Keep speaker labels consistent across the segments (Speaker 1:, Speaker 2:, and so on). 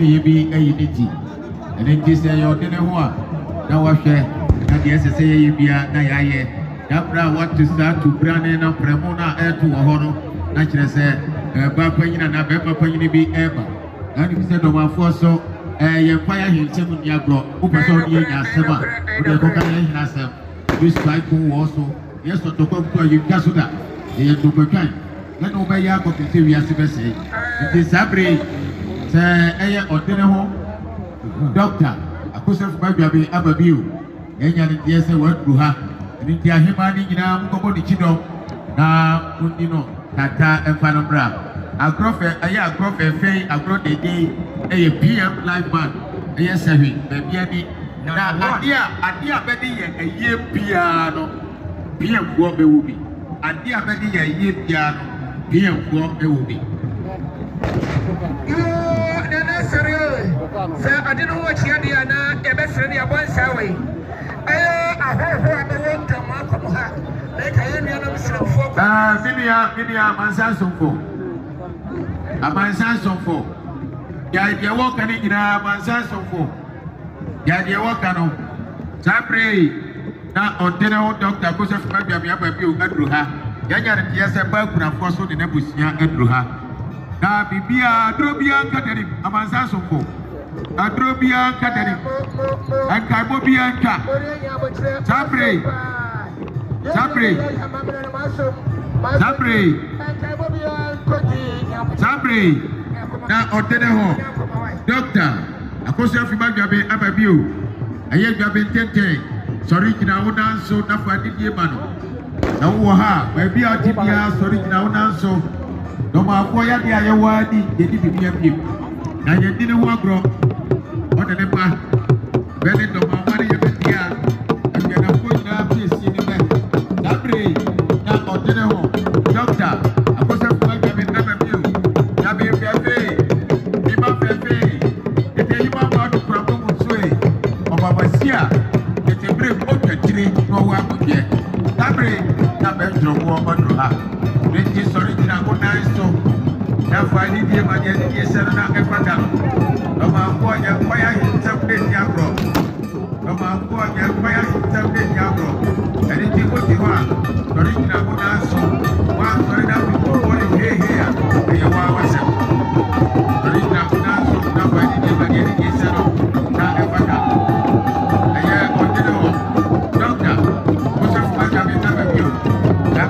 Speaker 1: ye bi a unity. And then this say your dinner one. Now I share. And the SSA ye be a Nayaye. Dabra what to start to brand in a Premona air to a honor. Naturally say, Bapain and Abeba Payini be ever. And he said, my force so. Fire himself in Yagro, who was on the Yasema, the Cocaine Nasam, this tycoon also, yes, to come to a Yukasuda, the Tupacan. Let no by Yako to see as say. It is Sabri, say, or dinner home, doctor, a person of Baby Ababu, and yes, I work to her, and in the Himani, Komodi Chido, now, Undino, Tata, and Panabra. I grow a fay, I grow the day. A PM live man, yes, I mean, baby. Now, Adia Betty, a year piano, PM Walk a wooby. Adia Betty, a year piano, PM Walk a wooby.
Speaker 2: Sir, I didn't know what you had here now, a best friend of one Saturday. I hope to Malcolm Hack, like I am
Speaker 1: Vinia, Mansanson for. A Mansanson for. Yadia walking in a man's for Yadia Wakano. Sapre now on dinner, Doctor Joseph Mabia Andrew Ha. Yaya, yes, a Bakuna Fosso in Nebusia Andrew Ha. Now, Bibia, Drobian Catering, a man's for Adrobian Catering, and Carbobian Cat. Sapre. Now, on the home, Doctor, a question of Magabe Ababu. I have been taken. Sorry, now, so not for the man. Now, maybe I'll tip ya, sorry, now, so. No more for ya, the Ayawadi, they didn't be a people. Now, you didn't walk on the Nepa. Very no more money, and you're not going to this in the back. Sapre, now, on the home, Doctor, a question of Magabe Ababu. Sorry, I go nice so. That's why I need you, my dear, yes, and I'm a father. No matter what, you're fire himself, Yagro. No matter what, you're fire himself, Yagro. Anything what you want. Sorry, I go nice so. One, sorry, that we go on here, and you are myself. Sorry, I go nice so. That's why I need you, my dear, yes, and I'm a father. I am on the door. Doctor, what's up, my job is never you. That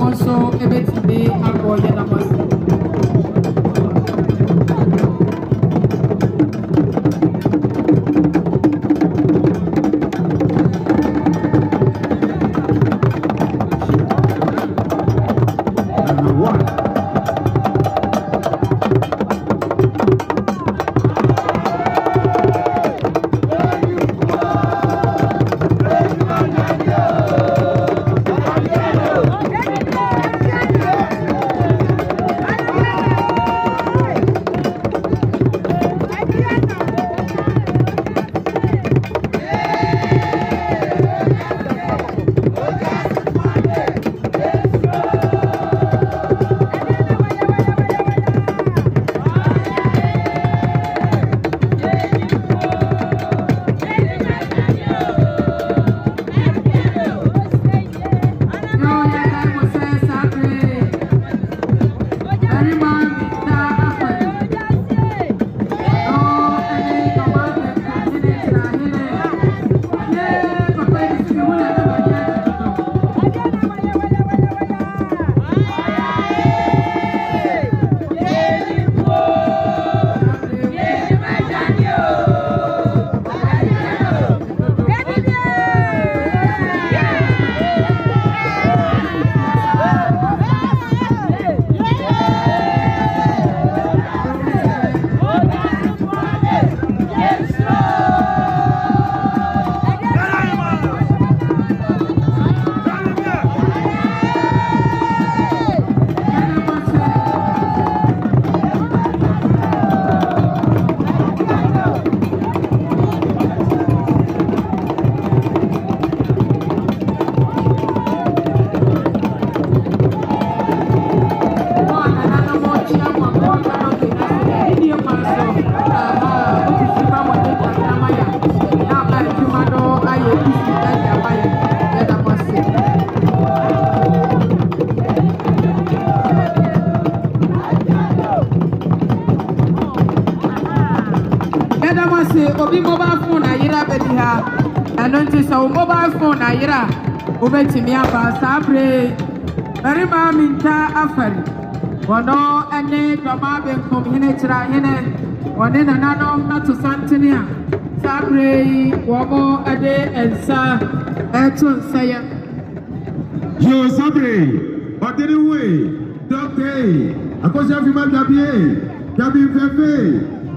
Speaker 3: also a bit to be a boy and a muscle. Obi mobile phone ayira bedi ha eno nti so mobile phone ayira obetimi aba sabre Berima minta afari wono ene Dormaa benkom hene tira hene wone nanano nato santene a sabre womo ade ensa eto nsaya
Speaker 1: yo sabre odere we doctor akosia fi ma gabi fefe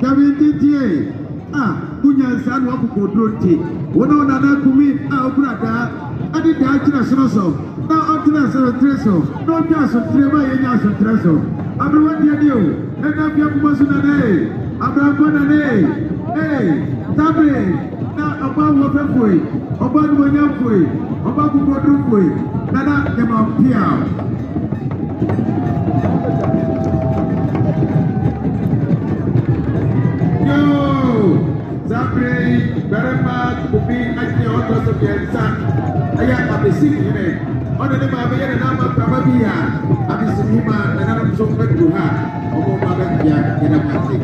Speaker 1: gabi titie bunya san wa ko dronti wono na na kumi obrada adi da kira so na otina so treso no ja so trema ye nya so treso abro wa dia dio e na bia kuma so na ne abro ko na ne sabre na oba wo fefoi oba no nya foi oba ko dro foi na de ma pia Sabre Berima kubi ati oto so biensa aya abesi hine ono ne ma be na ma baba biya abesi hima na na so pedu ha omo ma be biya na pati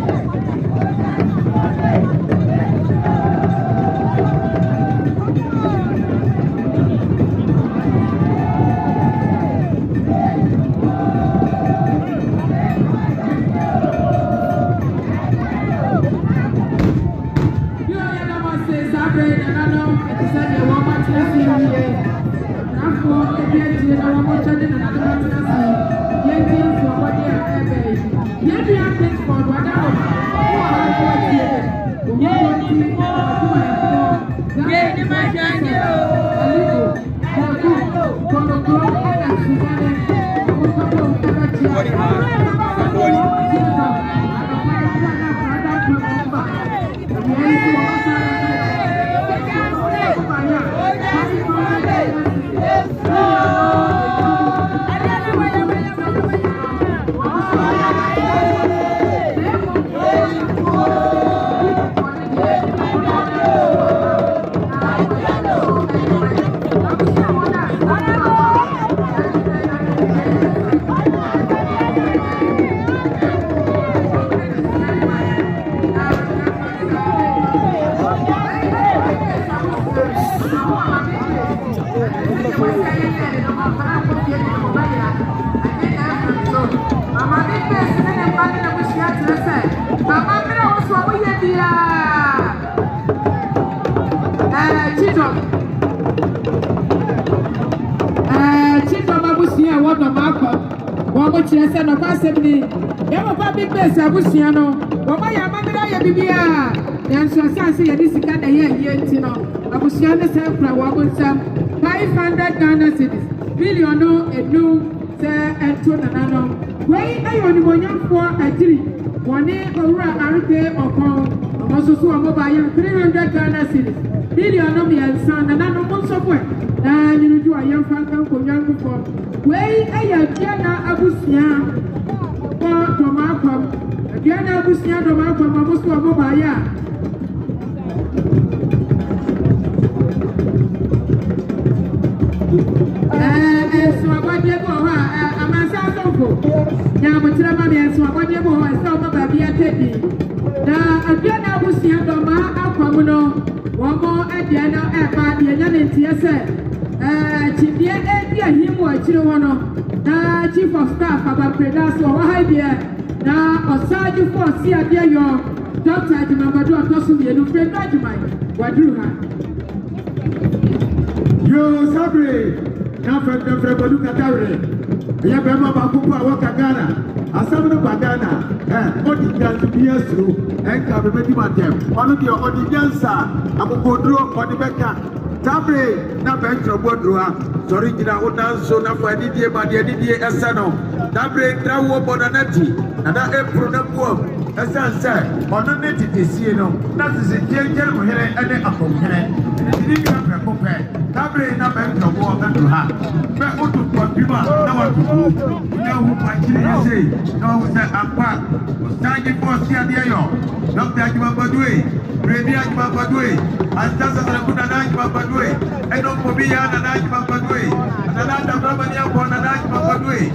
Speaker 3: Dormaa wɔn mo kyerɛ sɛ nɔkɔ asɛm ni yɛ papa big base abusua no wɔn mo yɛ amammerɛ ayɛ biribiara nanso asanse yɛde sika na ɛyɛ yie nti no abusua no sɛ kura wɔn mo nsam 500 Ghana cedis million no enum sɛ ɛto nana no wei ɛyɛ onimonyamfoɔ agyiri wɔne owura arike Oppong ɔmo nso so wɔn mo ba yɛ 300 Ghana cedis million no mmiɛnsa nana no mo nso bɔ na nyinu di ɔyɛ mfa nka nkonnwa nkufɔ wei ɛyɛ aduana abusua wɔ Dormaa aduana abusua Dormaa ɔmo so ɔmo ba yɛ ɛnso abɔdeɛ bi wɔ hɔ a amansa asɔfo nyamokyerɛ ma me ɛnso abɔdeɛ bi wɔ hɔ ɛsɛ ɔmo baabi atɛdi na aduana abusua Dormaa Akwamu no wɔmo ɛdeɛ no ɛba deɛ nya ne nteɛ sɛ kyidie edi ahim wɔ akyire hɔ no na chief of staff abapreda so ɔwɔ ha deɛ na ɔsaagye fo ɔsi adeɛ yɔ dɔkta adwumabado ɔtɔ so mmienu fredo adwuman waduru ha
Speaker 1: yoo sabre na fɛfɛfɛ badu kakawre ɛyɛ bɛrima baako po a wɔka Ghana asɛm no ba Ghana ɔdi nyansa bi asuro ɛnka bɛbɛdi ma ntɛm ɔno deɛ ɔdi nyansa akokoduro ɔde bɛka sabre na bɛntwerɛ bɔduro ha sɔre gyina wo nanso na fa adidie ma deɛ adidie ɛsɛ no sabre nkra wo bɔ nanati nana ɛpuro na buom ɛsiane sɛ ɔno ne tetesie no na sese Kyeremeh ɛne Oppong hene ɛdini bi afɛko pɛ sabre na bɛntwerɛ bɔ ɛduro ha bɛ wotu kɔpima na watutu na hu pakyiri yɛsei na wahu sɛ ampa ɔsanye bɔɔsi adeɛ yɔ dɔkta adwumabadoe bredi adwumabadoe antasasaraku nana adwumabadoe ɛno mpobi ya nana adwumabadoe nana adabramani abɔ nana adwumabadoe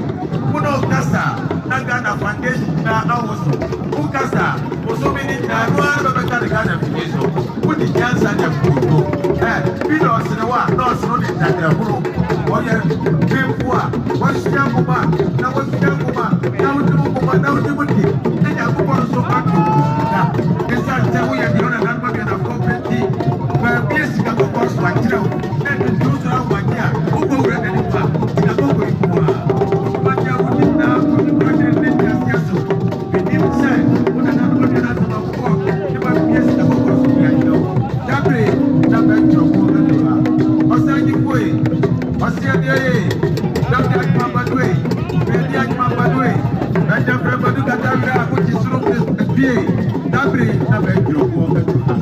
Speaker 1: muno kasa na Ghana foundation na awoso ukasa osomi ni na no ara bɛka de Ghana fie so wodi nyansa ne futo bi na ɔsene wa na ɔsene de takrahoro ɔyɛ bemfu a wɔhyia nkoma na wɔhyia nkoma na wodi mu nkoma na wodi mu di na Nyankopɔn nso ato na ɛsiane sɛ woyɛ deɛ ɔna nanoma bianafoɔ pɛnti baabi sika kɔkɔ so akyerɛ wo na ɛtutu so ahoɔgye a wobɔ wura n'anim a sika kɔkɔ yi mu a ɔsomagye a wodi nyinaa wodi wɔakyerɛ ne ntiaseɛ so menim sɛ wona nanoma bianasɛm akokɔ ne baabi sika kɔkɔ so bi akyerɛ wo dabre na bɛntwerɛ kɔ no ha ɔsanye foe ɔseadeɛ ye dɔkta adwumabadoe bredi adwumabadoe bɛntɛfrɛ badu kakawere a wogye soro pie dabre na bɛntwerɛ kɔ no ha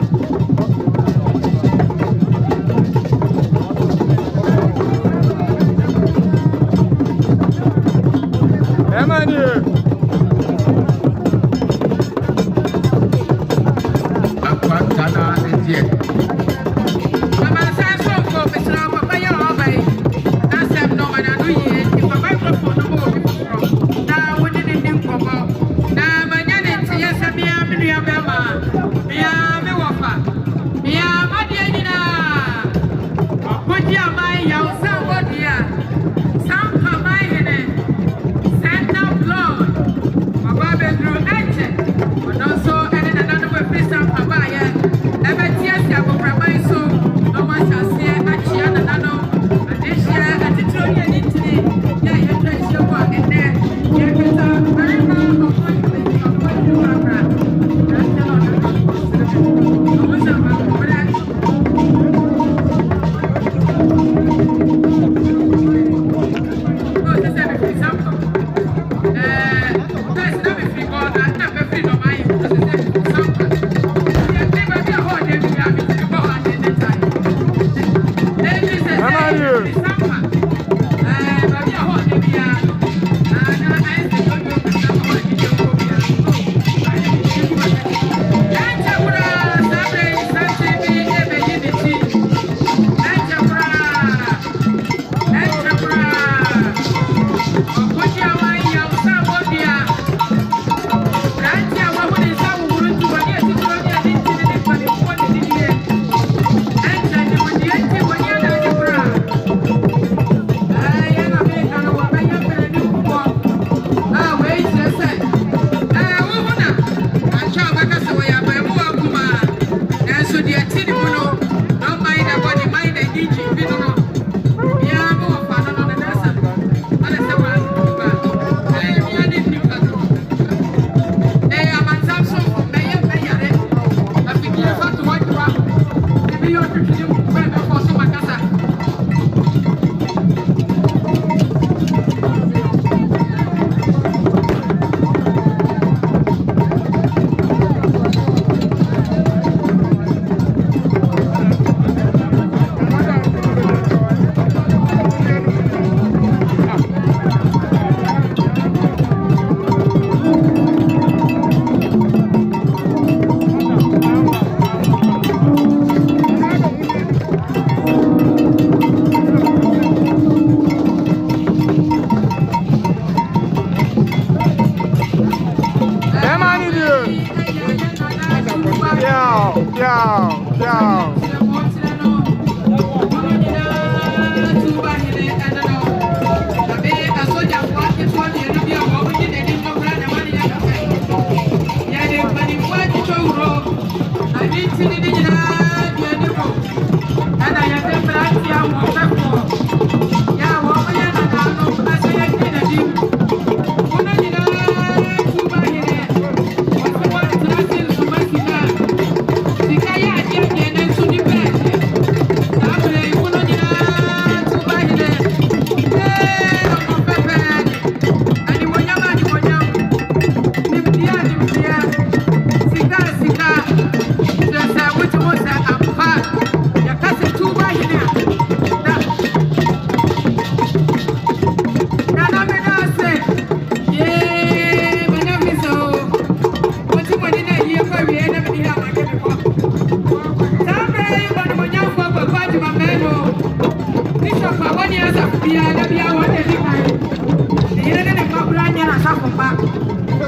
Speaker 3: Hene, Santa Claus.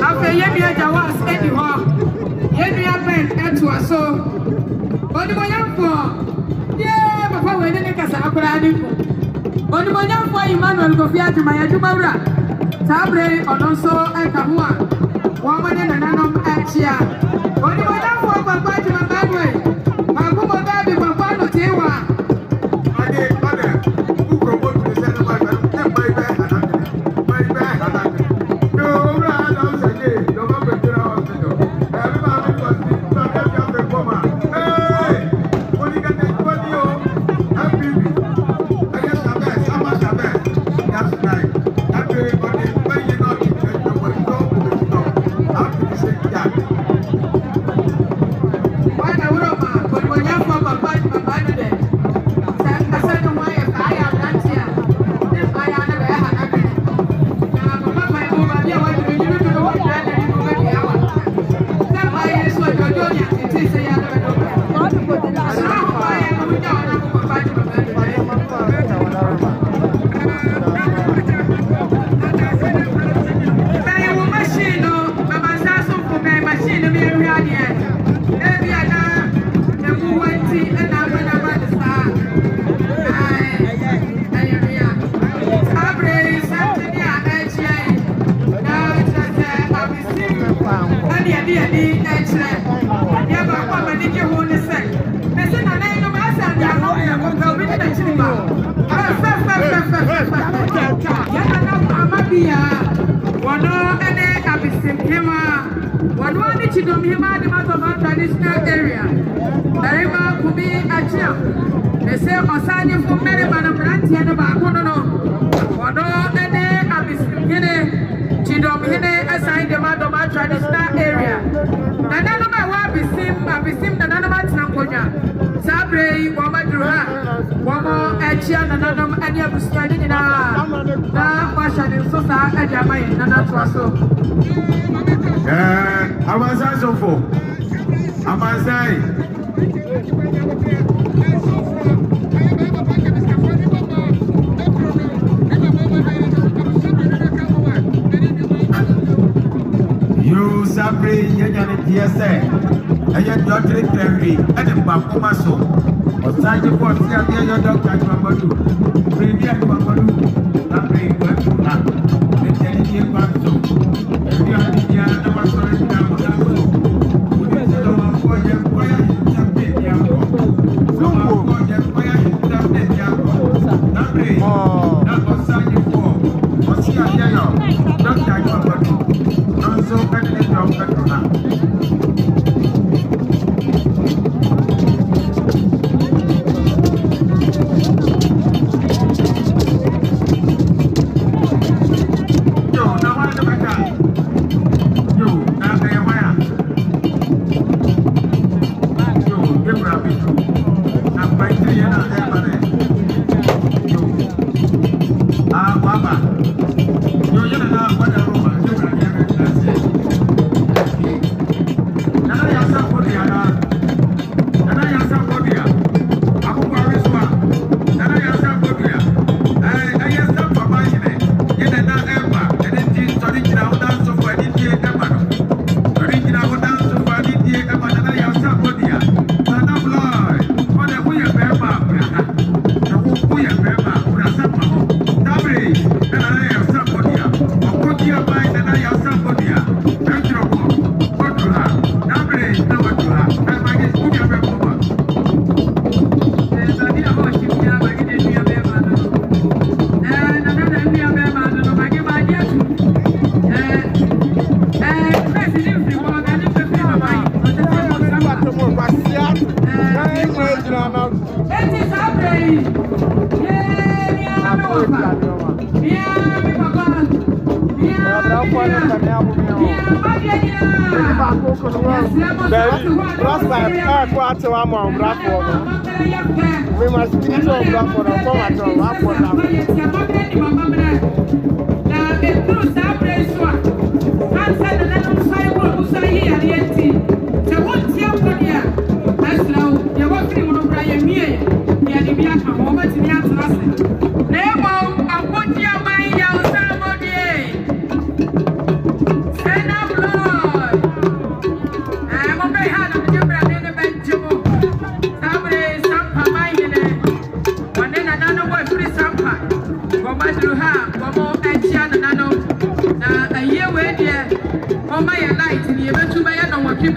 Speaker 3: After Yemia Jawas, anyhow, Yemia Ben, and to us so. What do I have for? Yeah, before we didn't get a crowd. What do I have for Emmanuel Gofia to my Ajumara? Sabre, and also Akamua. Woman and Anam Achia. What do I have for Papa to my bad Maguma Baby, Papa no Tewa. I did other who promote the cinema and my back. My back. No, I'm saying, no, I'm going to hospital. Everybody was not a coma. Hey, what do you get? What do you have? Baby, I guess I'm best. How much I'm best? That's right. Everybody, when you're not in the way, how can you say that? Why I would have, but when you're from a bite, my body there. I said, no way, if I am not here, if I am never had a minute. Now, my move, I want to do the work that you will get the hour. That my is what you're doing, it is a young man. So, I am going down and go back to my bed. Traditional area. Berima could be a child. They say Osani from Berima and Brandy and Bacono. Wado Hene, Hene, Chidom Hene assigned the Madoma traditional area. The Nanoma will be seen the Nanoma Tramponia. Sabre, Wamadura, Wamo, Achia, and Nanom, and Yabuskani in our fashion in Sosa and Yamai, Nanatraso.
Speaker 1: I was also for. Amazai. You Sabri, Yan TSA, and your daughter Terry, and the Bakumaso. Or Sanji for your doctor, Mamadu. Bring your Mamadu. Not bring what you have. The Tennessee Banso. And you are the Yanamasori Namu.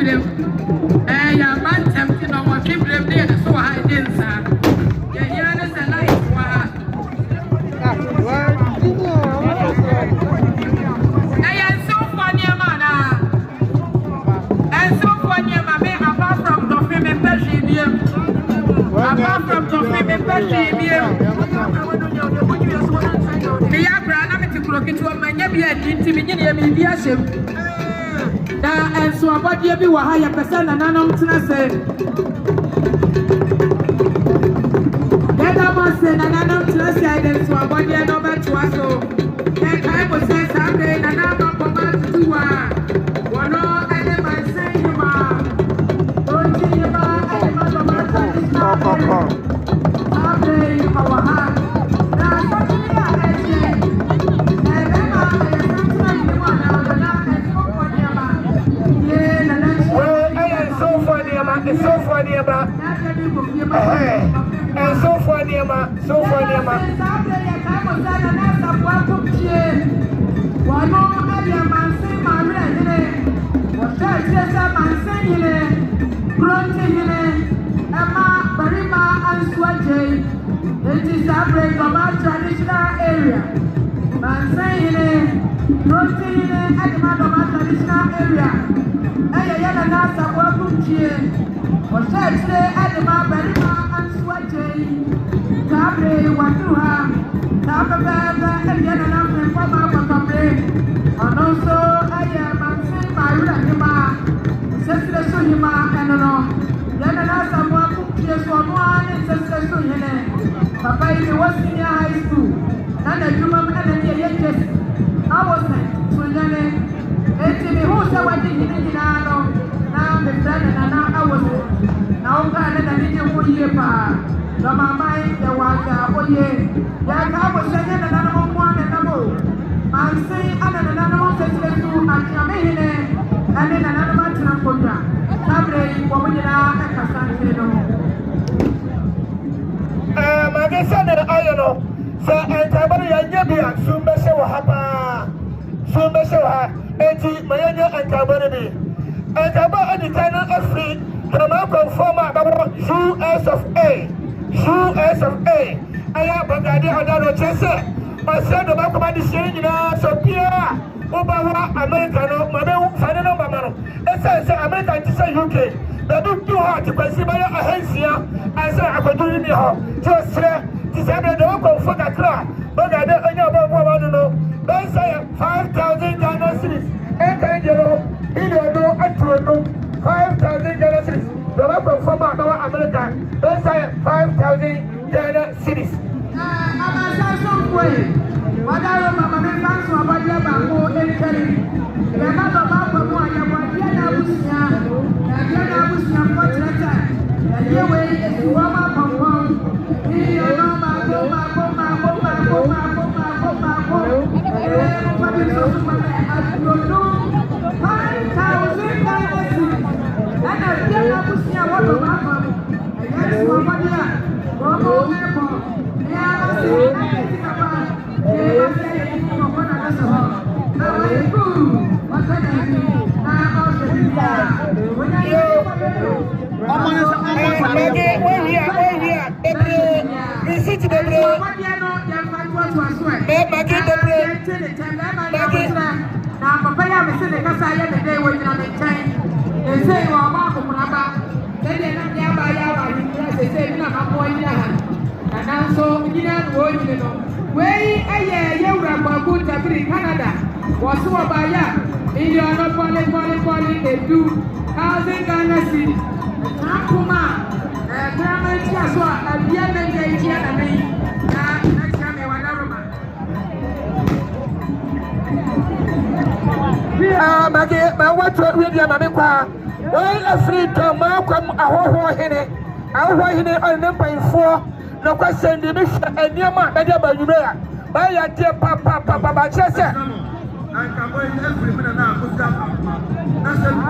Speaker 3: fibrem. Ya man tempting no mo fibrem dey so ha dey nsa. Ya here na say life wa. Ya so funny man na. And so funny man me apart from the film Persian. Apart from the film Persian. Me ya bra na me ti krokitu o manya bi adi ti me nyine me bi ahyem. Na enso abodie bi wa ha ya pese na nanom tena se. Dada mo se na nanom tena se ai den so abodie no beto aso. E kai mo se sabe na nanom ko ma tuwa. Wono ene ma se yuma. Onti yuma ene ma ko ma tuwa. Abe wa ha. Na so ni ya eje.
Speaker 2: It's so funny about and so funny about
Speaker 3: Berima and Swajay. It is a break of our traditional area. Man saying protein and our traditional area. Hey, yana nasa wakuchie. Oshachile adema Berima and Swajay. Tabre watuha. Tabre yana nasa mfama wakabre. And also I am Marula Hima. Sesle Suhima and no. Yana nasa wakuchie so one and Sesle Suhine. Papa is was senior high school. Nana Juma and the yes. I was sent to Yane. Eti mi husa wadi hinijinano na mefrane na na awose na ongane na nije huye pa na mamai ya waja oye ya ka awose na na na mwana na mo mansi ana na na mo sesesu akiyame hine ane na na ma tina konya sabre wo munyina akasante no
Speaker 2: magesa na ayono sa entabari ya nyebia sumbese wa hapa sumbese wa eti mayanya antabani antaba aditana afri kama conforma babo US of A aya bagade adano chese masado bakoma disiri na sopia obawa America no mabe fane no mamaro esa America tisa UK bedu tu ha ti kwesi baya ahensia asa akwaduru ni ho josre tisabe do konfoka kra bagade anya obawa no don't say 5,000 Ghana cedis. $5,000 Ghana cedis. The one from America. Don't say 5,000 Ghana cedis. Hene on the pay for no question the mission and your man, I never you there. By your dear Papa Chester. And come away every minute now, Mustafa. That's what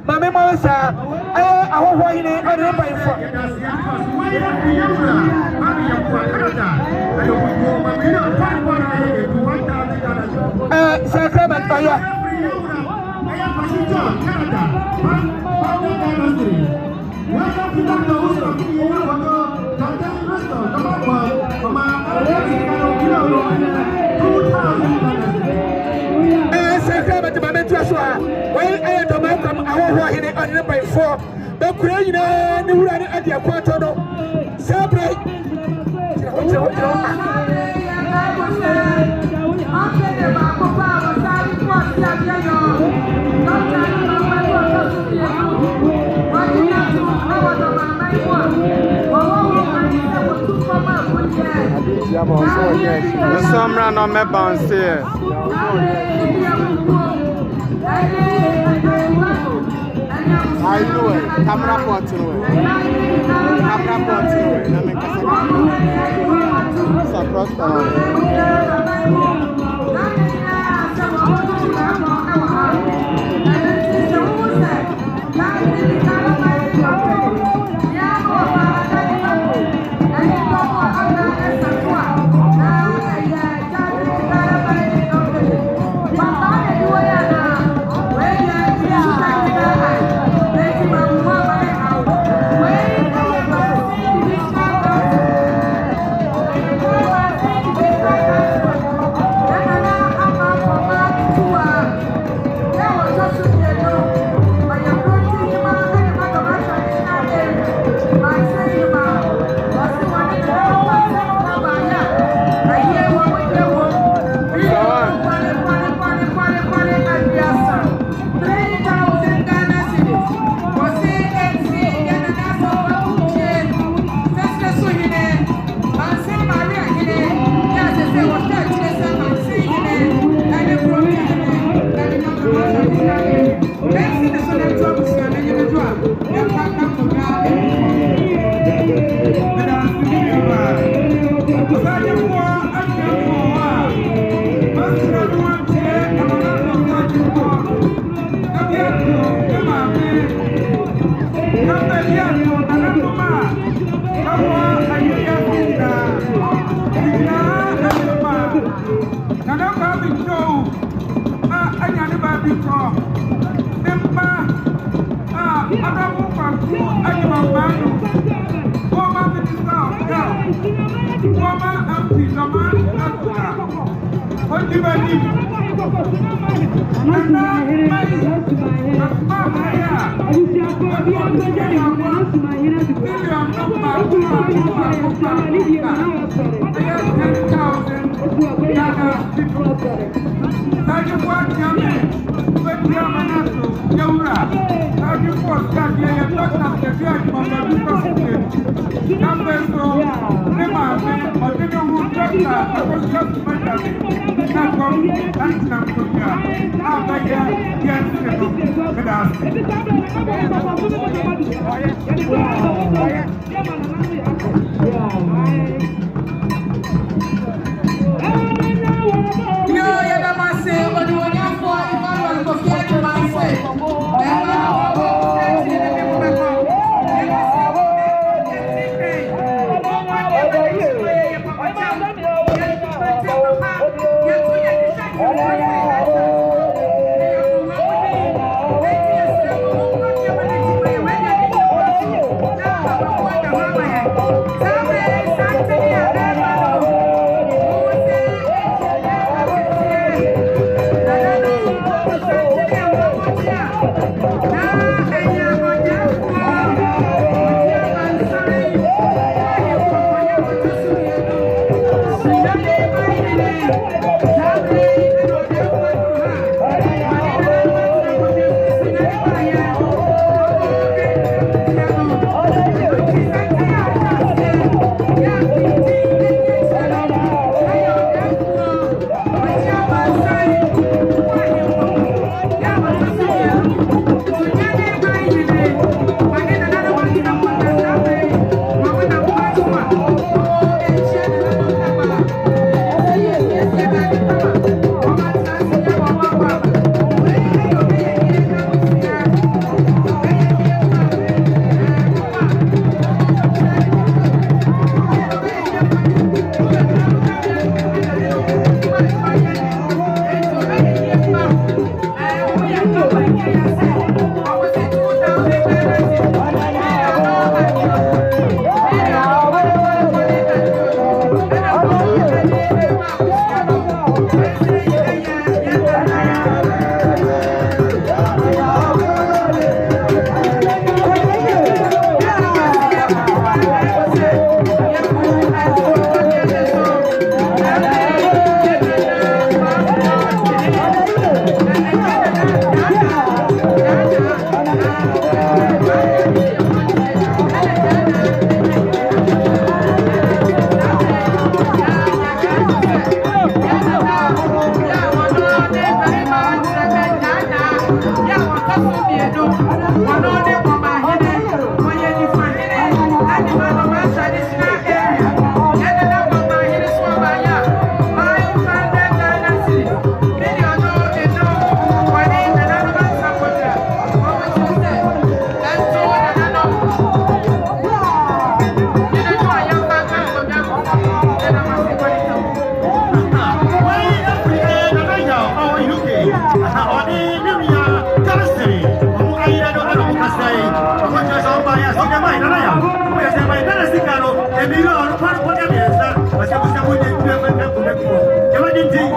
Speaker 2: Mammy Masa, I hope why you need a by for. Sacrament Fire. Well, I had to make them our Hene on by 4. The Queen and the Rani at the Aquatono. Celebrate.
Speaker 4: The summer no me bounce here. I know it. Camera point to it. Camera point to it. Let me catch it. It's a prosper.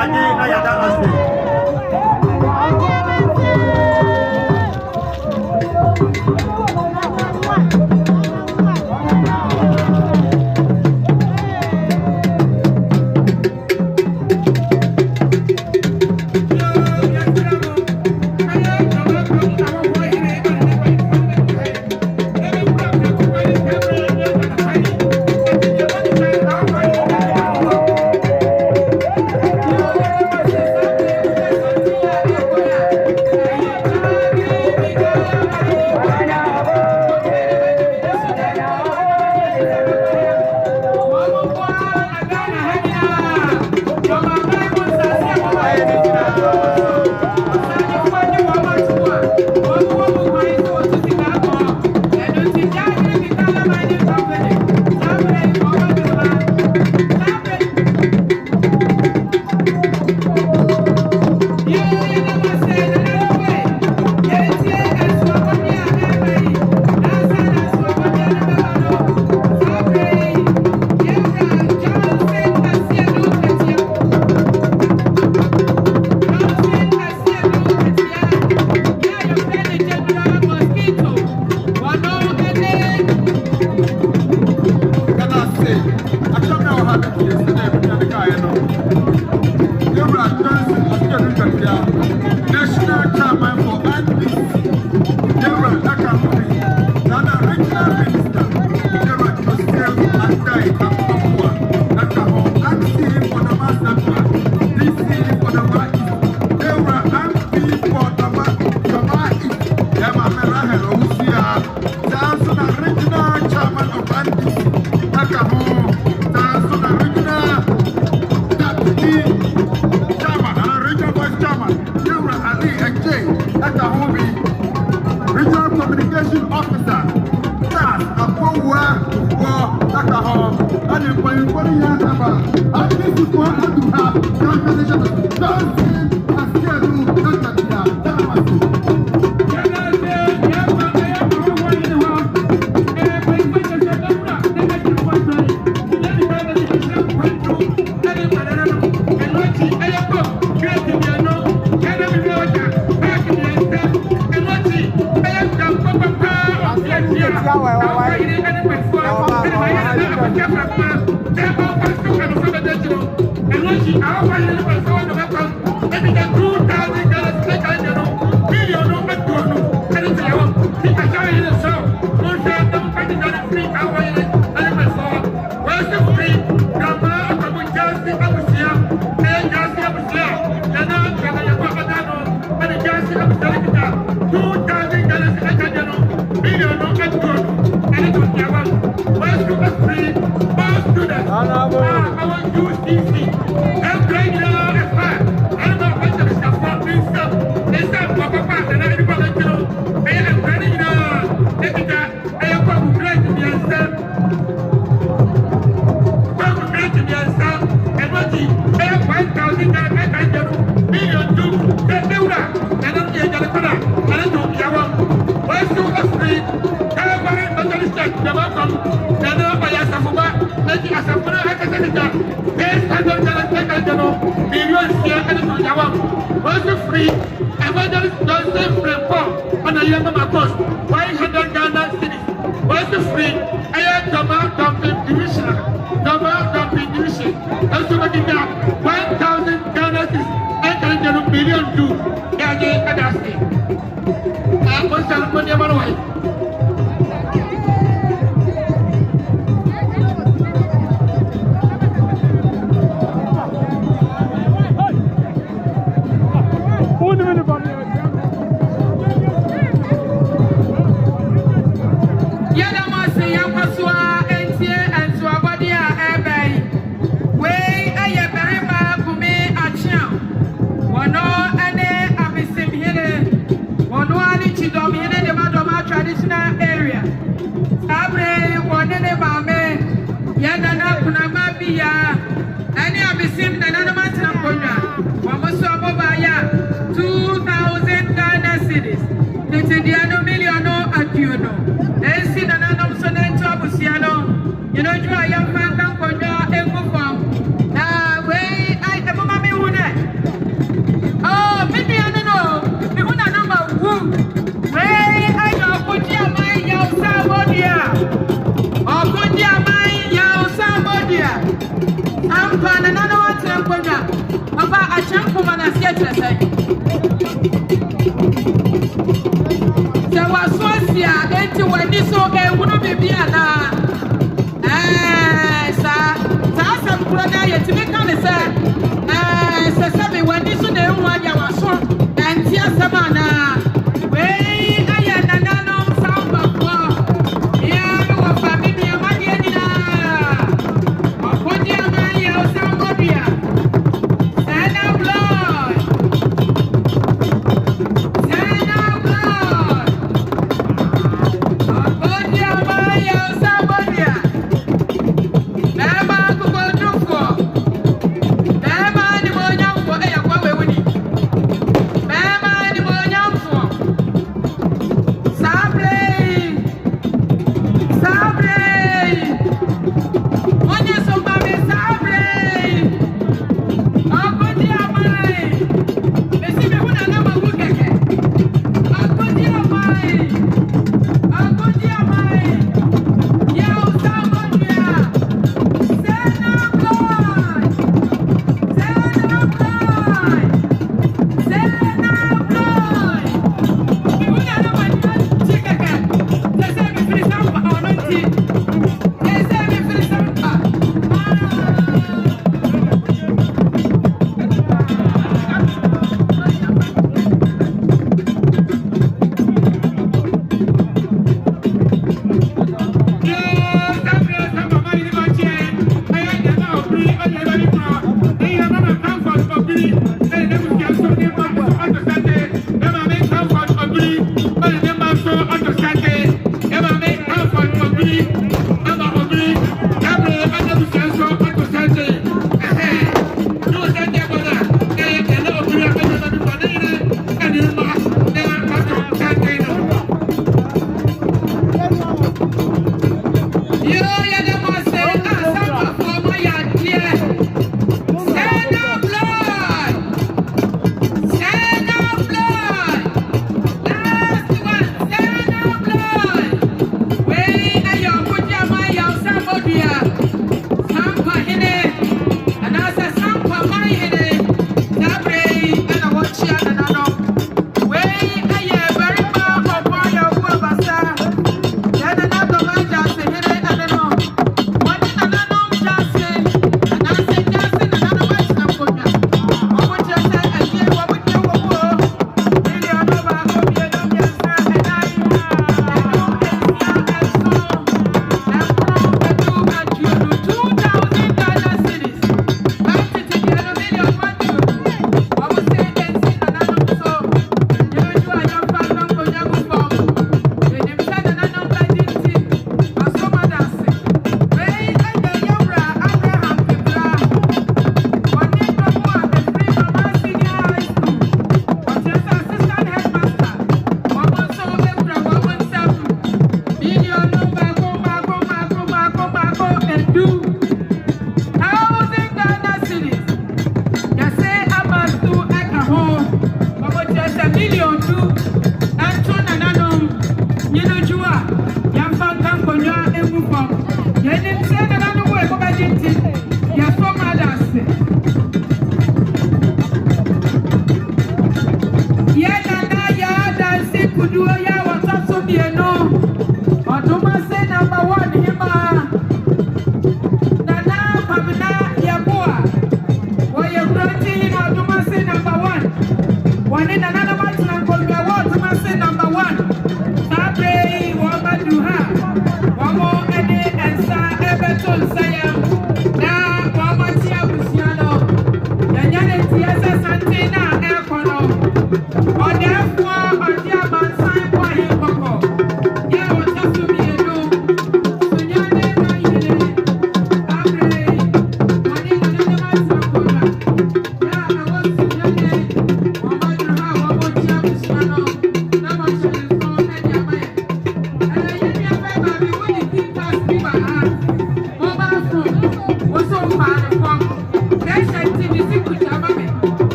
Speaker 2: yanye na yada ase.
Speaker 3: Yeah,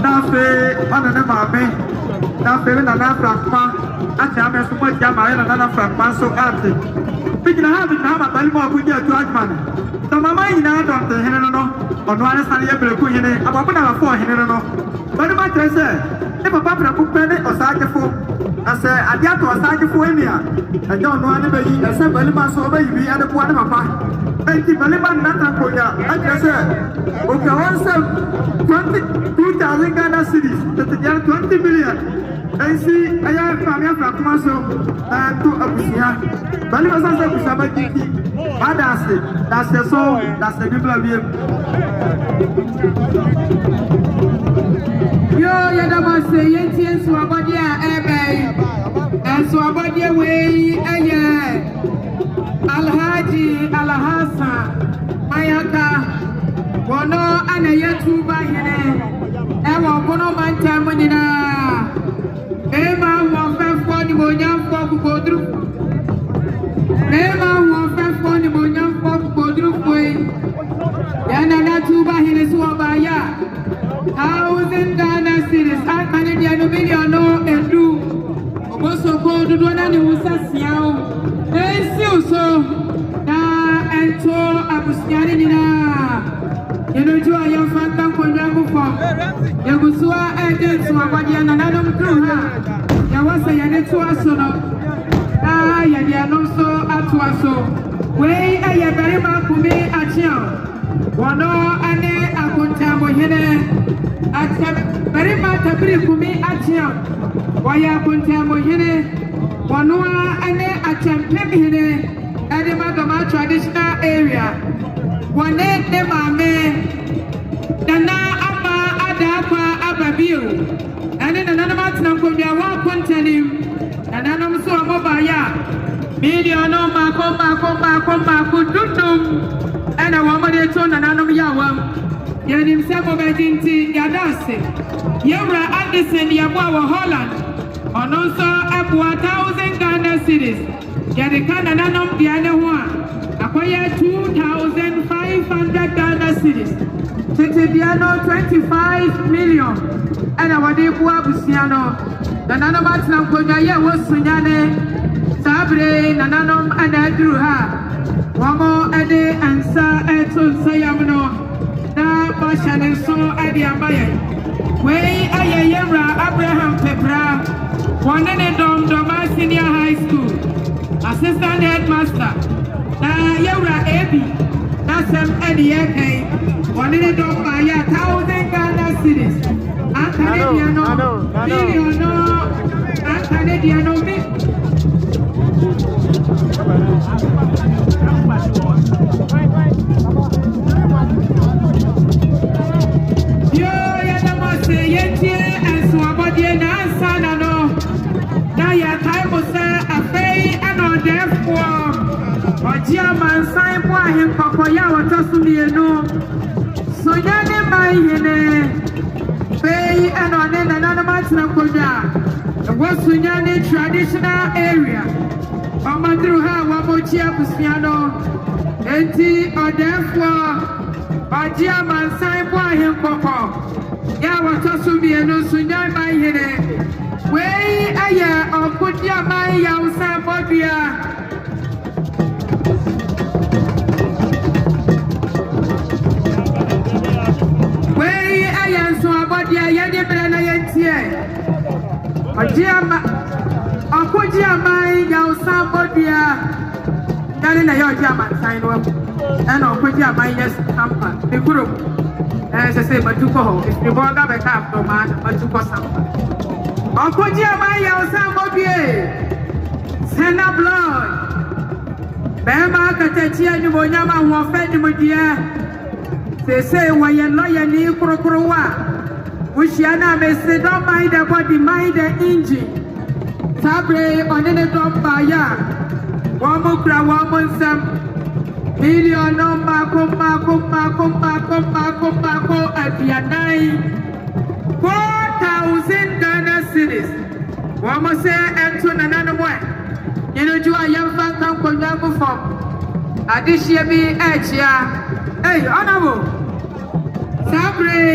Speaker 2: Nafe, on the Mame, Nafe, and another fragment, and Jammer, so much Yamma, and another fragment so empty. We can have it now, but I'm more good at Dragman. The Mamma in out of the Hene, on one side of the Hene, about 4 Hene. But my dress, if a papa put penny or Sajafo, I say, I got to a Sajafo Emia, I don't know anybody except Berima so baby and the one of Papa. And the Berima Natakoya, I just said, okay, also 22,000 Ghana cities, that they are 20 million. And see, I have family from Maso and to Abusia. Berima says, Sabaki, that's the soul, that's the people of you.
Speaker 3: Yo, Yadamase, Yentian Swabadia, and Swabadia way, Alhaji, Alhassan, Mayaka, Bono, and a Yatuba Hene, Ewa Bono Mantamunina, Emma, 1 million for Godru, Emma, 1 million for Godru, Yana Tuba Hene Swabaya. 1,000 Ghana cities, I manage a million and do. Also, go to do an Usasia. They still so. And so, Abusianina. You know, you are your phantom for Yago from Yagusua and then Swabadian and Adam Kruha. There was a Yanetuasono. Ah, Yadiano so Atuaso. Way a Berima Kumi Achio. Wano ane akontamo hene atem Berima tabiri kumi atia waya akontamo hene wano ane atempe hene edema gama traditional area wane de mame nana ama adakwa ababio ane nana matina kobia wa kontanim nana mso amobaya miliono mako dudum and a woman they told an animal yawam. Yanim Sabo Bedinti Yadase. Yara Addison Yabawa Holland. On also up 1,000 Ghana cities. Yadikana Nanum Diana acquire 2,500 Ghana cities. Titiano 25 million. And our Debua Busiano. The Nanomatinam Koya was Sunyane. Sabre, Nananum and Andrewha. Wamo ade ansa eto sayamno na bashane so ade abaye we ayeyera Abraham Pebra one ne Dormaa Senior High School assistant headmaster na yera Ebi na sem ade yake one ne Dormaa ya 1,000 Ghana cities Canadiano million Canadiano Yo, Yadamase, Yentie, and Swabadi, and Ansana, no. Now, your time was a fay and on death war. Or German sign for him, Papoya, or Tosumi, no. So, Yana, my Hene, fay and on another match, the West Sunyani traditional area. Amadruha, Wabochia, Pusiano, Enti, or death war. German sign for him, Papa. Yawa Tosumi and Sunya, my Hene. Way a year of Putia, my Yausa Bobia. Way a year so about the Yadibrana Yentie. Akudia, my Yausa Bobia. Darina, your German sign up. And Okudia, my yes, Tampa, the group. As I say, but to go, if you want to have a cap, no man, but to go something. Okudia, my Yausa Bobia. Send up blood. Bema Katia, you will never walk fed with you. They say, why you're not your new Krokrowa. Which Yana may say, don't mind the body, mind the engine. Sabre on any Dormaa. Wamukra, Wamusam. Million no Mako at Yanai 4,000 Ghana cities. Wamose and to another one. You know, you are young phantom Konyago from Adishemi Edge. Hey, honorable Sabre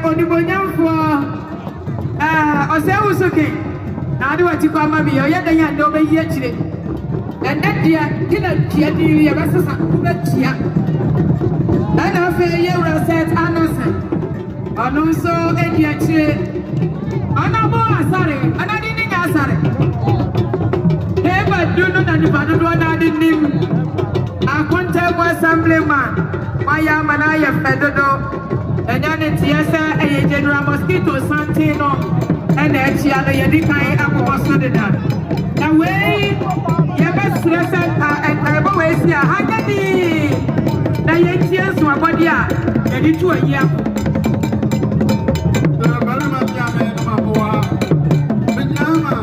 Speaker 3: Onibonyamfo Osewusuke na ade wati kwa ma bi oye dan ya ndo be yi akire enne dia kina tia di ya basasa kuba tia na afa ye wura set anosen onu so edi akire ana bo asare ana di ni asare e ba dunu na di ba do na di nim akonta kwa assemblyman waya mana ya fedodo enya tiasa eye general mosquito santino ena echia no yedi kan akwoso de da na we ye be stress ebo we si a hagadi na ye tia so abodi a yedi tu ayi akwo
Speaker 1: Berima tia me no maboa Berima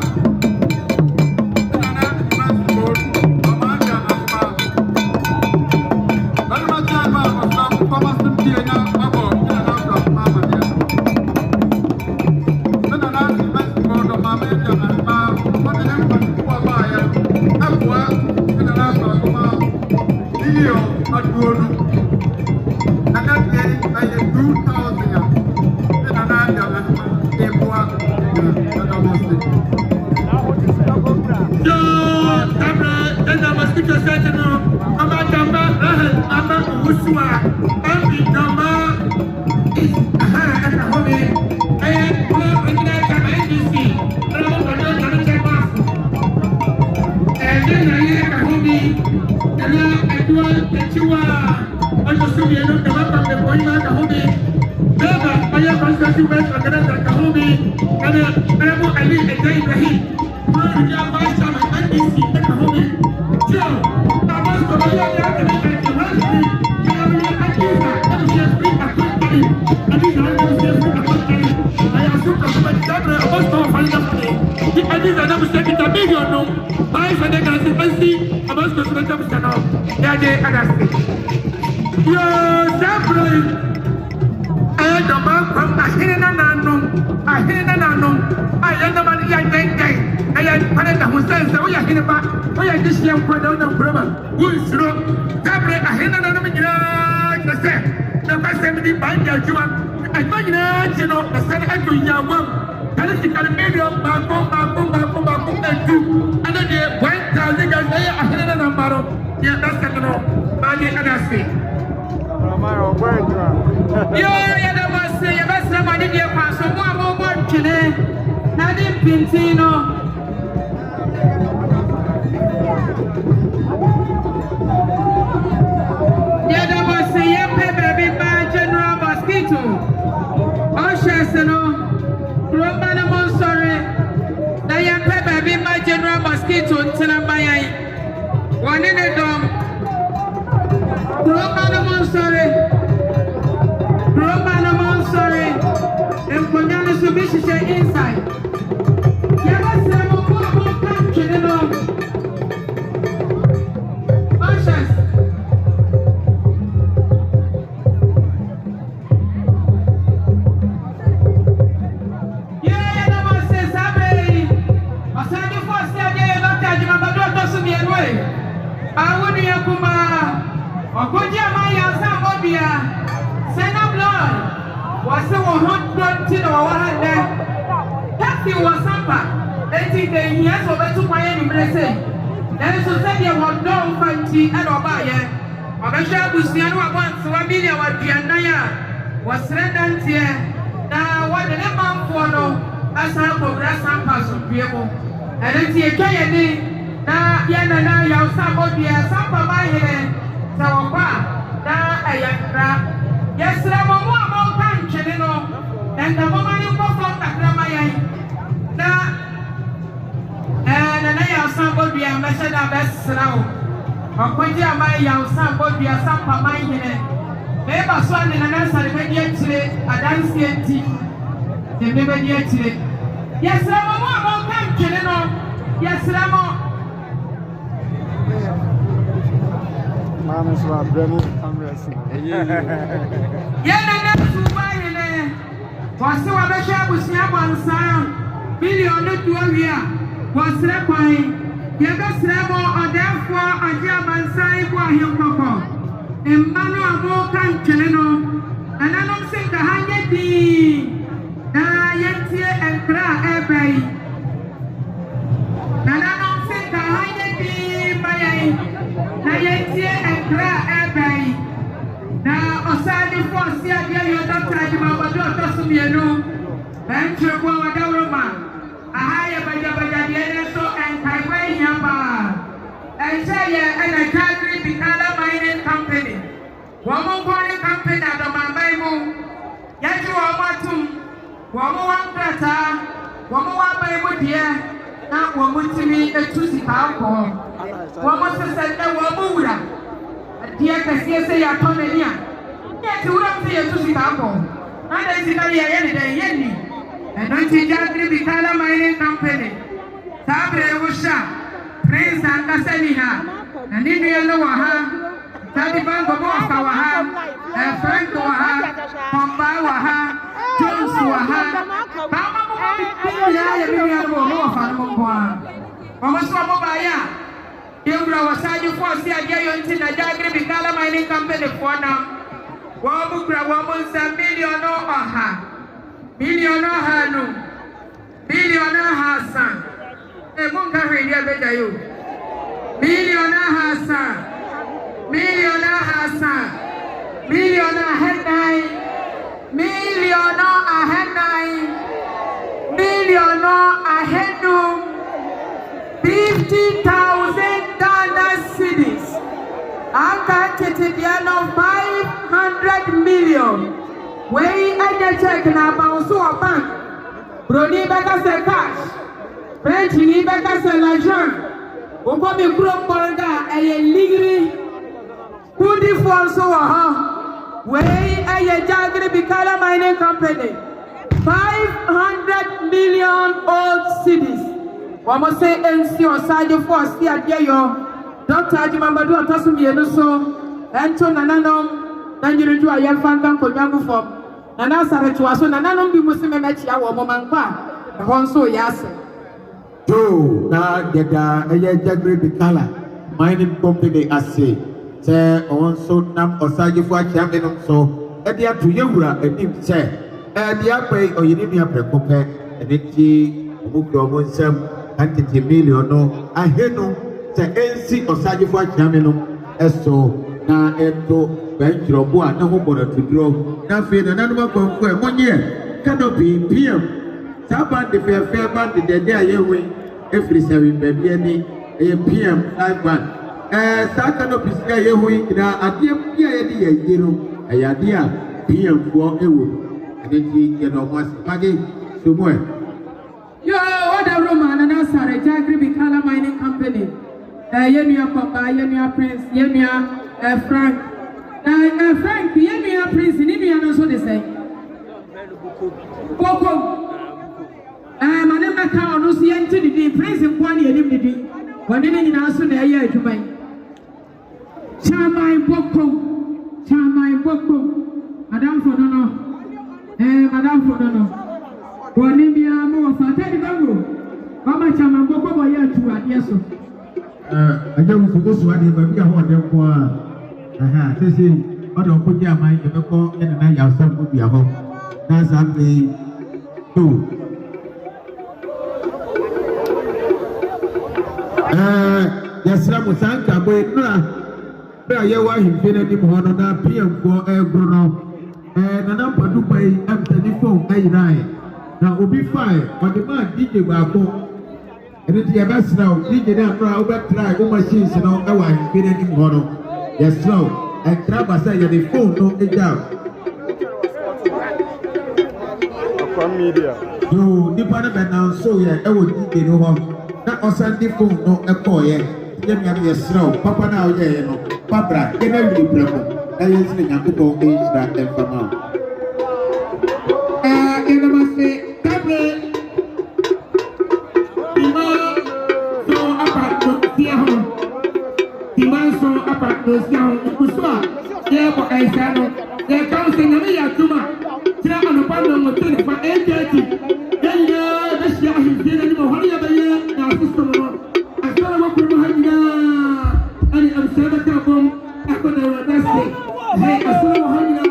Speaker 3: nananom sɛ nka ha nyɛ di na yɛntie nkra ɛbɛn nananom sɛ nka ha nyɛ di ma yɛn na yɛntie nkra ɛbɛn na ɔsaade fo ɔsi adeɛ yɛ dɔkta adwuma wɔde ɔtɔ so mmienu bɛntwerɛ boa wɔdawroma aha yɛ bagyabagyadeɛ ne nso nkaewa ahia paa ɛnkyɛ yɛ ɛna Day3 Bikala Mining Company wɔn nkɔne company adɔmanban mu yɛgye wɔn atom wɔn wɔ nkrataa wɔn wɔ aban mu deɛ na wɔn tumi etu sika akɔɔ wɔn sesɛ dɛ wɔn wura adeɛ kɛseɛ sɛ yɛatɔ n'ani a yɛte wura sɛ yɛtu sika akɔɔ na de sika yɛ yɛ ne dɛ yɛ ni ɛno nti Day3 Bikala Mining Company saa bere wohyɛ Prince ankasa ni ha na ne nua no wɔ ha Tadi Bango Mofa wɔ ha Frank wɔ ha Pomba wɔ ha Jones wɔ ha Bama mo ya yɛ bi ya mo wɔ fa no mo a wɔn so mo ba ya yɛwura wɔ saaju fo si adeɛ yɛ nti na Day3 Bikala Mining Company fo na wɔn mo kura wɔn mo nsa million ɔha no million ɔha san mo nka hwɛ ni abɛgya yo million ɔha san million Hassan, million Hene, million Hene, million Henu, 50,000 Ghana cedis. Akatitiano 500 million. Wey anya check na bounce or bank. Brody beka se cash. French ni beka se l'argent. Opo mi kuro borga eye ligri. Kudi Fonso aha, wey aye Day3 Bikala Mining Company, 500 million old cedis. Wamo say NC or Sajo for si adeɛ yo. Dr. Ajimambadu otosu mienu so. Ento nananom nanyiru ju aye fankan konyangu fom. Nana sare tuwa so nananom bi musime mechi awo mo mankwa. Honso yase.
Speaker 1: Jo na deda aye Day3 Bikala Mining Company ase. Sɛ ɔn so nam ɔsagyefo akyerɛ no so ɛde ato yɛwura anim sɛ ɛde apɛ ɔyene nua prɛko pɛ ɛne ti ɔmo kura ɔmo nsɛm antete million no ahenu sɛ ɛnsi ɔsagyefo akyerɛ no ɛso na ɛto bɛntwerɛbo a ne ho bɔ no toduro na afei na nanom akɔmfo ɛ monyɛ canopy PM saa bande fɛfɛ bande dɛdɛ a yɛwe ɛfiri sɛ baabi ani ɛyɛ PM live band saa canopy sika yɛ ho yi na adeɛ bi a yɛde yɛ yie no ɛyɛ adeɛ a PMfoɔ ɛwɔ ɛne nti yɛ na ɔmo ase mage somo
Speaker 3: yo Dormaa nana sare Day3 Bikala Mining Company yɛ nua Pomba yɛ nua Prince yɛ nua Frank Frank yɛ nua Prince ne nua no nso de sɛ Boko mane mmɛka ɔno so yɛnte ne din Prince nkoa ne yɛnim ne din wɔne ne nyinaa so na ɛyɛ adwuma yi Chamai Boko, Madame Fonono, Madame Fonono, Bonimia Mo, Fatani Bango, Mama Chama Boko, boy, to a yes.
Speaker 1: I don't forget to add, but we are one them for this is other put your mind to go in and I have some would be a home. That's actually two. Yes, Ramusanka, boy, yɛ wa himfe na nim hɔ no na PMfoɔ ɛgoro no nana mpadu pa yi amtani phone ayinae na obi fae ɔde maa DJ baako ɛno nti yɛbɛsrɛ wo DJ no akora wobɛtrae wo machines no ɛwɔ ahimfe na nim hɔ no yɛsrɛ wo ɛntra ba sɛ yɛde phone no agya
Speaker 4: Akwamu media
Speaker 1: yo nipa no bɛnanso yɛ ɛwɔ DJ no hɔ na ɔsan de phone no ɛkɔɔyɛ yɛmiam yɛsrɛ wo papa no a woyɛɛ no Babra, get a little problem. I used to have to go age that and come out. In the Master, Tablet, so apart to see home. The man so apart to see home. Kuswa, yeah, but I said, there comes in a million tuma. Tell on the panel of the for 8:30. Then, this year he's been in the honey of the year. Now, system, I saw what we were having. And I'm saying that I'm going to say, hey, I saw how you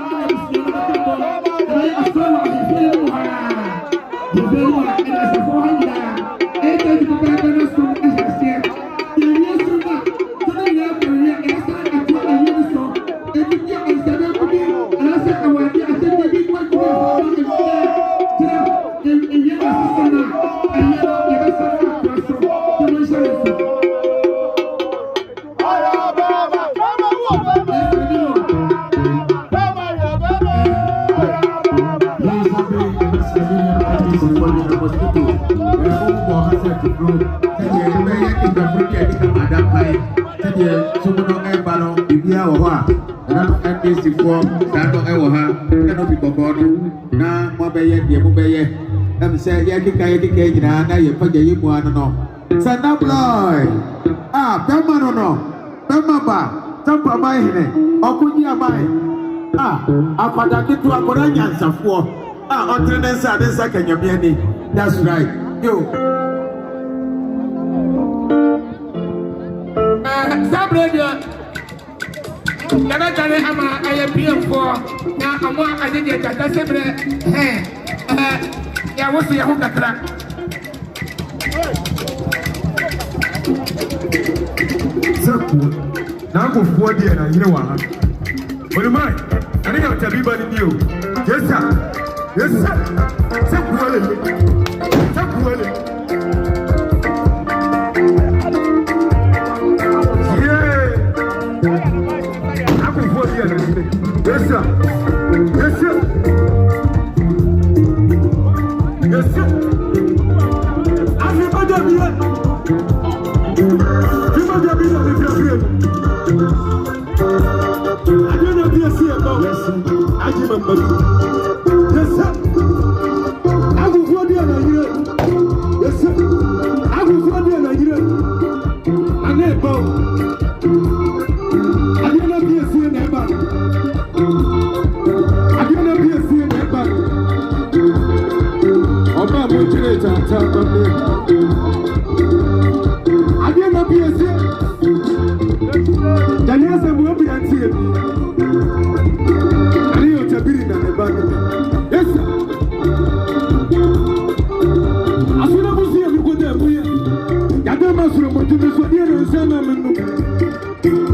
Speaker 1: That's right. Yo.
Speaker 2: Now go forward here and you know what? What am I? I think I'll tell everybody new. Yes, sir. Yes, sir. Yeah. I go forward here and yes, sir. Yes, sir. Yes, sir. Everybody here. I don't know if you see about this. I give a money. Yes, sir. I will go there and hear. Yes, sir. I will go there and hear. My neighbor. I don't know if you see neighbor. I don't know if you see neighbor. I'm not going to tell you. I don't know if you see. Daniel said, we'll be until I need to be in the band. Yes, sir. As soon as we see him, we go there. Yadama Suro, to the Sodian and Salmon.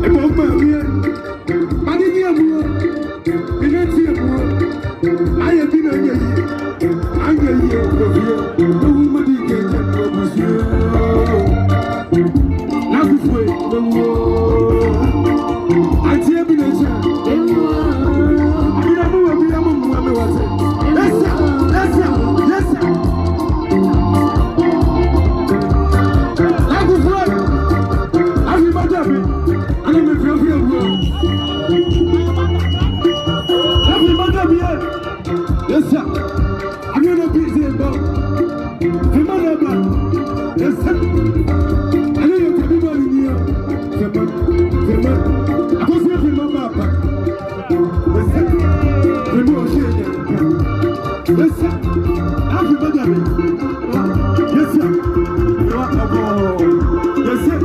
Speaker 2: Above my ear, Madinia, Venetia, I have been a year. I'm a year of here. No woman can tell monsieur. Now this way, the war. I tell you, yes, sir. Yes, sir. Yes, sir. That was right. I remember me. I don't know if you're here. Yes, sir. I'm going to be there, but yes, sir. I know you're everybody here. I was here for my papa. Yes, sir. Yes, sir. Everybody. Yes, sir.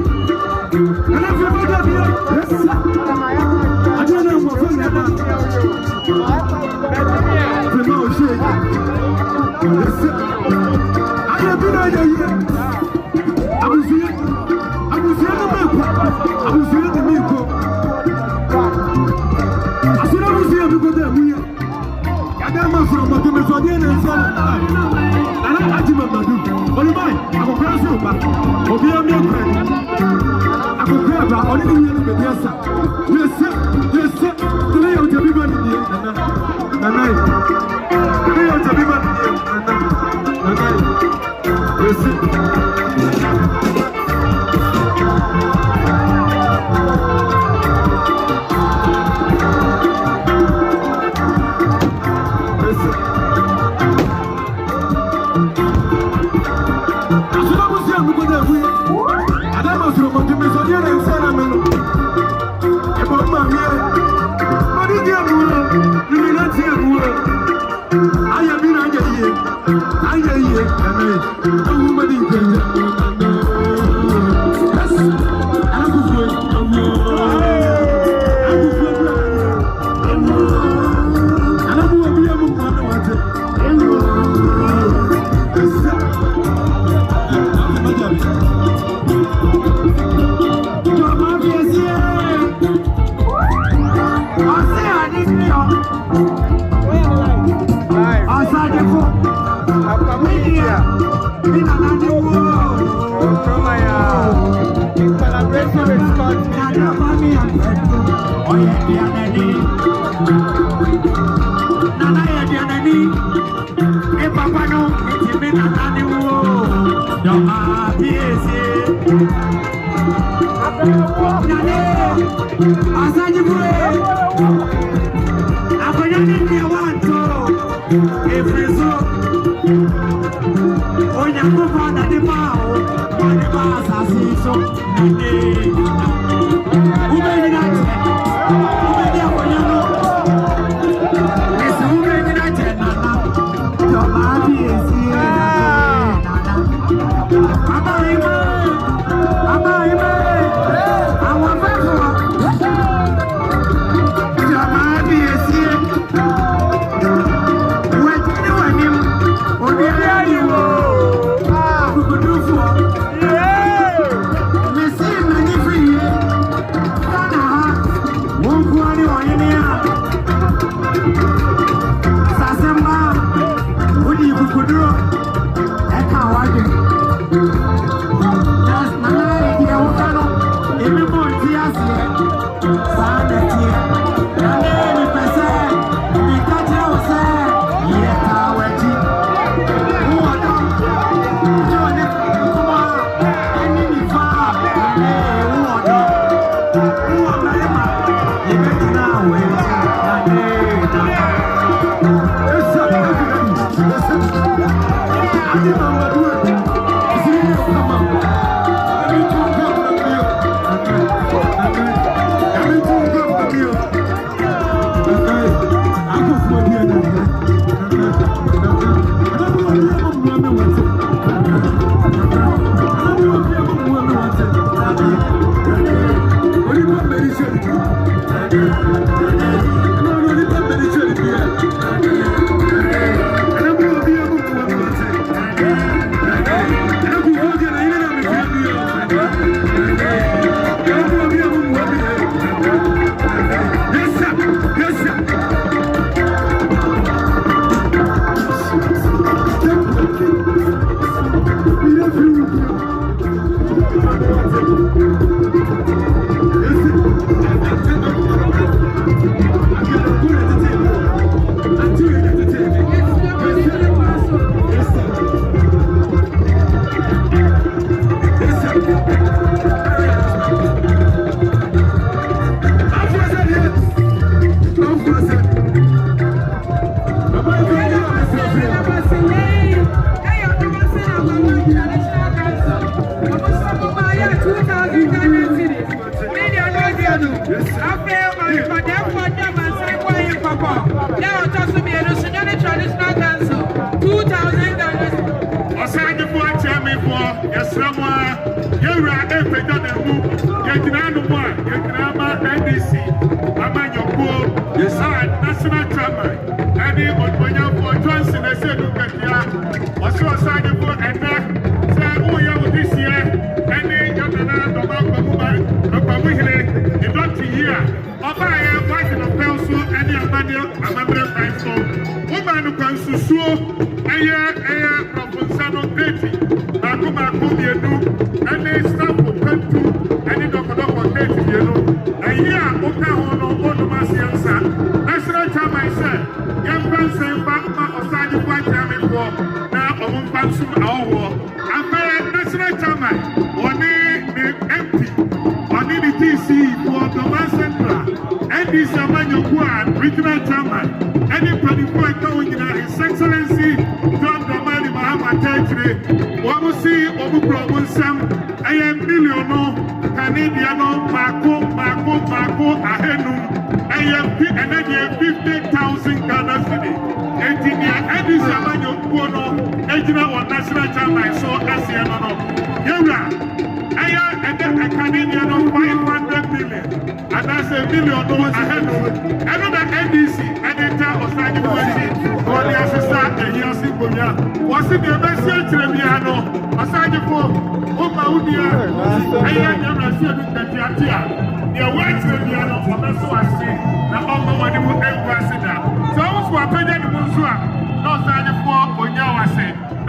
Speaker 2: Yes, sir. And everybody here. Yes, sir. I don't know what was that. Yes, sir. I have been out here. I was here the milk. I was here the milk. I said I was here because they're here. I got my from my goodness on the end and son. And I had him at my dude. Only mine. I will cross you back. Or be a milk. I will grab her. Only the other bit. Yes, sir. Yes, sir. Yes, sir. Today I'll tell you about it. And I. Today I'll tell you about it. And I. Yes, sir.
Speaker 4: In collaboration with Scott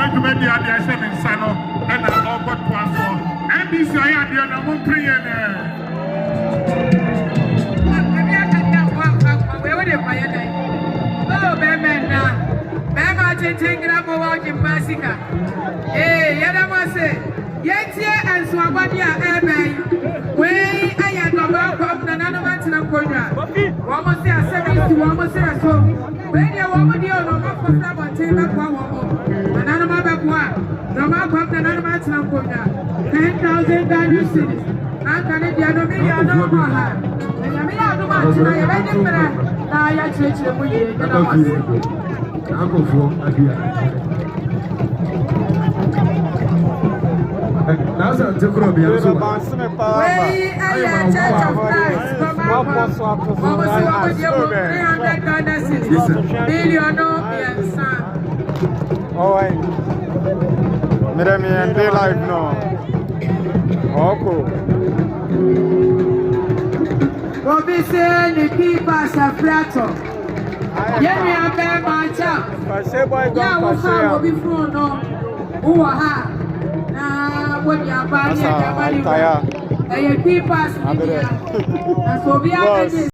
Speaker 2: na dwumadi ade ahyɛ me nsa no ɛna ɔkɔtoa so NBC ayɛ adeɛ na mo mpere yɛ ne
Speaker 3: Masika. Yadamase. Yetia and Swabadia Airbank. Way I am the back of the Nanomatina Konya. Almost 70 almost a so. When you want to do no more for some Taylor Power. Another Bakwa. The back of the Nanomatina Konya. 10,000 Danish cities. I'm going to be a million no more. And Yamia no much. I ready for that. Now I change the way. Uncle for
Speaker 1: That's a different way.
Speaker 3: We are Church of Christ. $300 billion son.
Speaker 4: Oh, I made me and day life no.
Speaker 3: Bobby said the people are flatter. Yeah, we are very much up. Yeah, we found before no. Who are when you are buying a people, and so we are